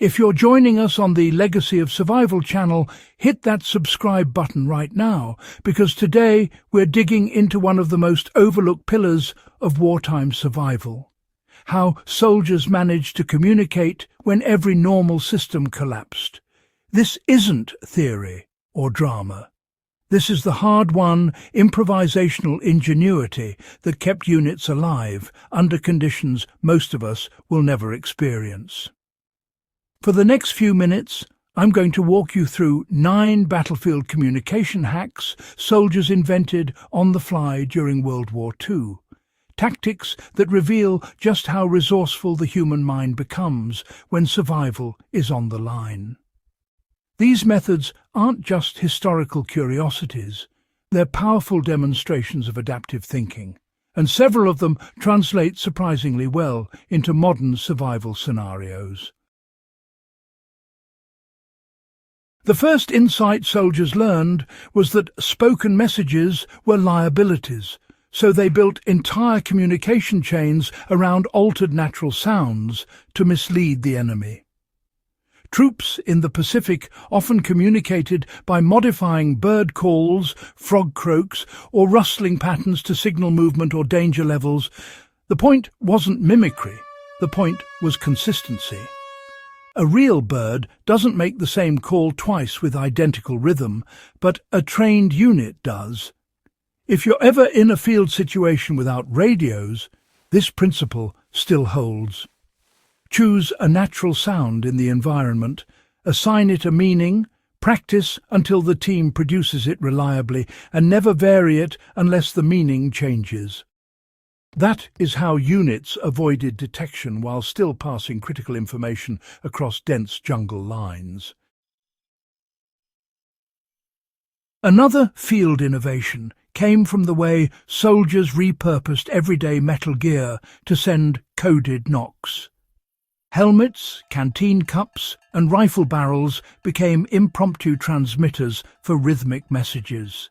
If you're joining us on the Legacy of Survival channel, hit that subscribe button right now, because today we're digging into one of the most overlooked pillars of wartime survival. How soldiers managed to communicate when every normal system collapsed. This isn't theory or drama. This is the hard-won, improvisational ingenuity that kept units alive under conditions most of us will never experience. For the next few minutes, I'm going to walk you through 9 battlefield communication hacks soldiers invented on the fly during World War II. Tactics that reveal just how resourceful the human mind becomes when survival is on the line. These methods aren't just historical curiosities, they're powerful demonstrations of adaptive thinking, and several of them translate surprisingly well into modern survival scenarios. The first insight soldiers learned was that spoken messages were liabilities, so they built entire communication chains around altered natural sounds to mislead the enemy. Troops in the Pacific often communicated by modifying bird calls, frog croaks, or rustling patterns to signal movement or danger levels. The point wasn't mimicry, the point was consistency. A real bird doesn't make the same call twice with identical rhythm, but a trained unit does. If you're ever in a field situation without radios, this principle still holds. Choose a natural sound in the environment, assign it a meaning, practice until the team produces it reliably, and never vary it unless the meaning changes. That is how units avoided detection while still passing critical information across dense jungle lines. Another field innovation came from the way soldiers repurposed everyday metal gear to send coded knocks. Helmets, canteen cups, and rifle barrels became impromptu transmitters for rhythmic messages.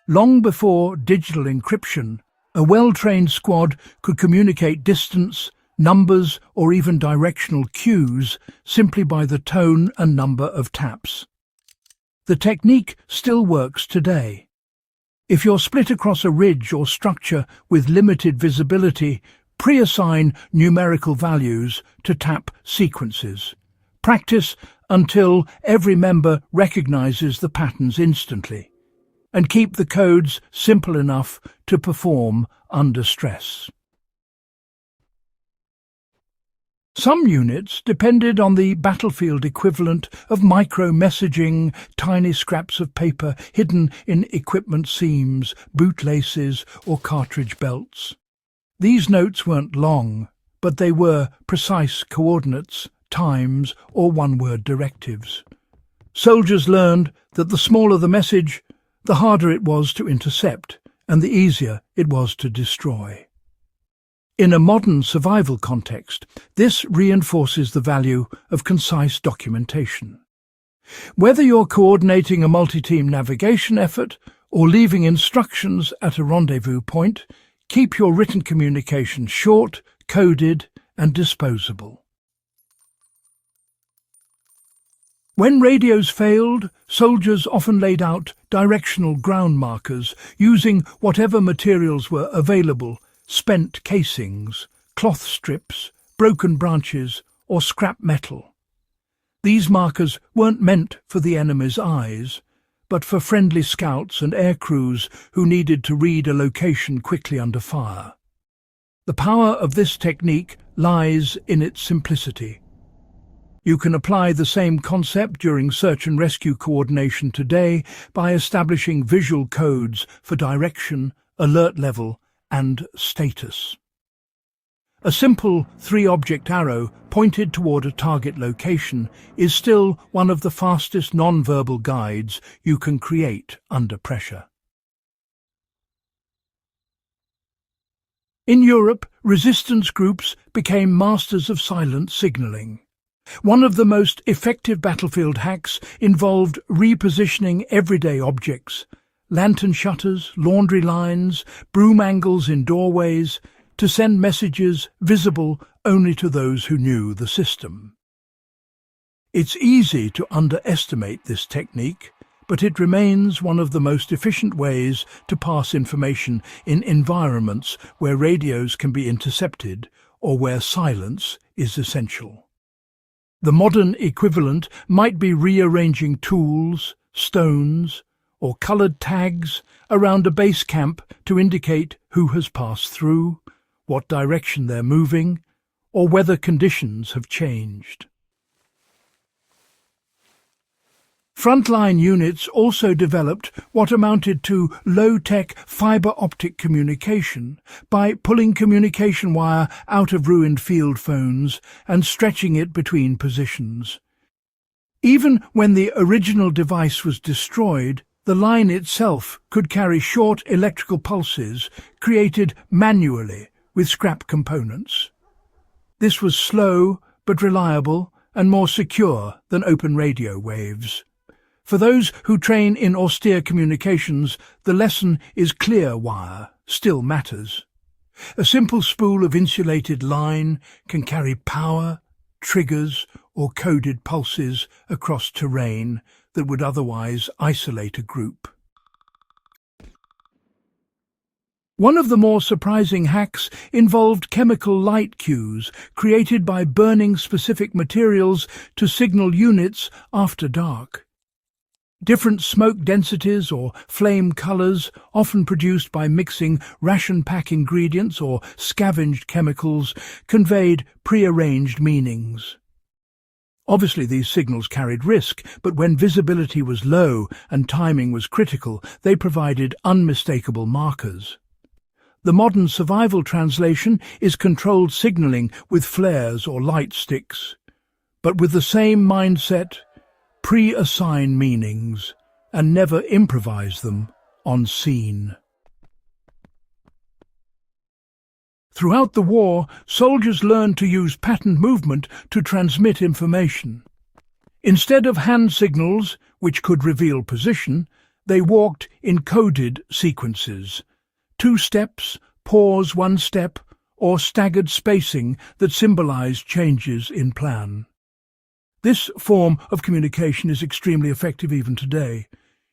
Long before digital encryption, a well-trained squad could communicate distance, numbers, or even directional cues simply by the tone and number of taps. The technique still works today. If you're split across a ridge or structure with limited visibility, pre-assign numerical values to tap sequences. Practice until every member recognizes the patterns instantly, and keep the codes simple enough to perform under stress. Some units depended on the battlefield equivalent of micro-messaging, tiny scraps of paper hidden in equipment seams, bootlaces, or cartridge belts. These notes weren't long, but they were precise coordinates, times, or one-word directives. Soldiers learned that the smaller the message, the harder it was to intercept, and the easier it was to destroy. In a modern survival context, this reinforces the value of concise documentation. Whether you're coordinating a multi-team navigation effort or leaving instructions at a rendezvous point, keep your written communication short, coded, and disposable. When radios failed, soldiers often laid out directional ground markers using whatever materials were available: spent casings, cloth strips, broken branches, or scrap metal. These markers weren't meant for the enemy's eyes, but for friendly scouts and air crews who needed to read a location quickly under fire. The power of this technique lies in its simplicity. You can apply the same concept during search and rescue coordination today by establishing visual codes for direction, alert level, and status. A simple 3-object arrow pointed toward a target location is still one of the fastest non-verbal guides you can create under pressure. In Europe, resistance groups became masters of silent signaling. One of the most effective battlefield hacks involved repositioning everyday objects, lantern shutters, laundry lines, broom angles in doorways, to send messages visible only to those who knew the system. It's easy to underestimate this technique, but it remains one of the most efficient ways to pass information in environments where radios can be intercepted or where silence is essential. The modern equivalent might be rearranging tools, stones, or coloured tags around a base camp to indicate who has passed through, what direction they're moving, or whether conditions have changed. Frontline units also developed what amounted to low-tech fibre-optic communication by pulling communication wire out of ruined field phones and stretching it between positions. Even when the original device was destroyed, the line itself could carry short electrical pulses created manually with scrap components. This was slow but reliable and more secure than open radio waves. For those who train in austere communications, the lesson is clear wire still matters. A simple spool of insulated line can carry power, triggers, or coded pulses across terrain that would otherwise isolate a group. One of the more surprising hacks involved chemical light cues created by burning specific materials to signal units after dark. Different smoke densities or flame colours, often produced by mixing ration pack ingredients or scavenged chemicals, conveyed prearranged meanings. Obviously these signals carried risk, but when visibility was low and timing was critical, they provided unmistakable markers. The modern survival translation is controlled signalling with flares or light sticks. But with the same mindset, pre-assign meanings and never improvise them on scene. Throughout the war, soldiers learned to use patterned movement to transmit information. Instead of hand signals, which could reveal position, they walked in coded sequences. 2 steps, pause 1 step, or staggered spacing that symbolized changes in plan. This form of communication is extremely effective even today.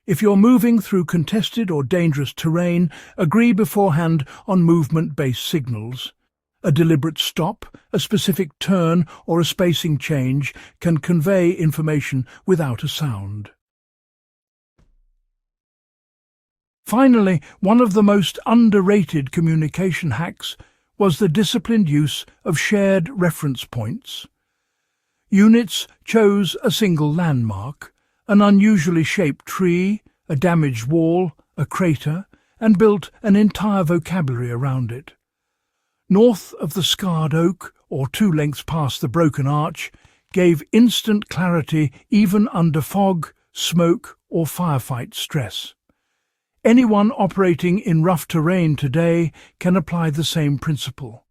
If you're moving through contested or dangerous terrain, agree beforehand on movement-based signals. A deliberate stop, a specific turn, or a spacing change can convey information without a sound. Finally, one of the most underrated communication hacks was the disciplined use of shared reference points. Units chose a single landmark, an unusually shaped tree, a damaged wall, a crater, and built an entire vocabulary around it. North of the scarred oak, or 2 lengths past the broken arch, gave instant clarity even under fog, smoke, or firefight stress. Anyone operating in rough terrain today can apply the same principle.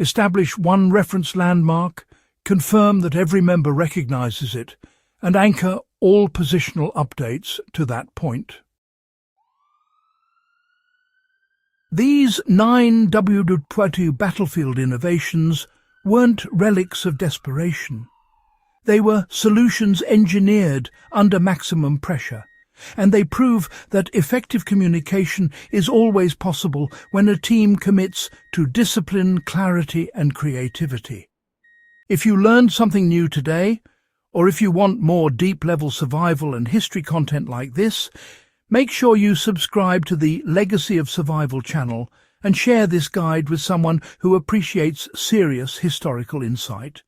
Establish one reference landmark, confirm that every member recognizes it, and anchor all positional updates to that point. These 9 WWII battlefield innovations weren't relics of desperation. They were solutions engineered under maximum pressure, and they prove that effective communication is always possible when a team commits to discipline, clarity, and creativity. If you learned something new today, or if you want more deep-level survival and history content like this, make sure you subscribe to the Legacy of Survival channel and share this guide with someone who appreciates serious historical insight.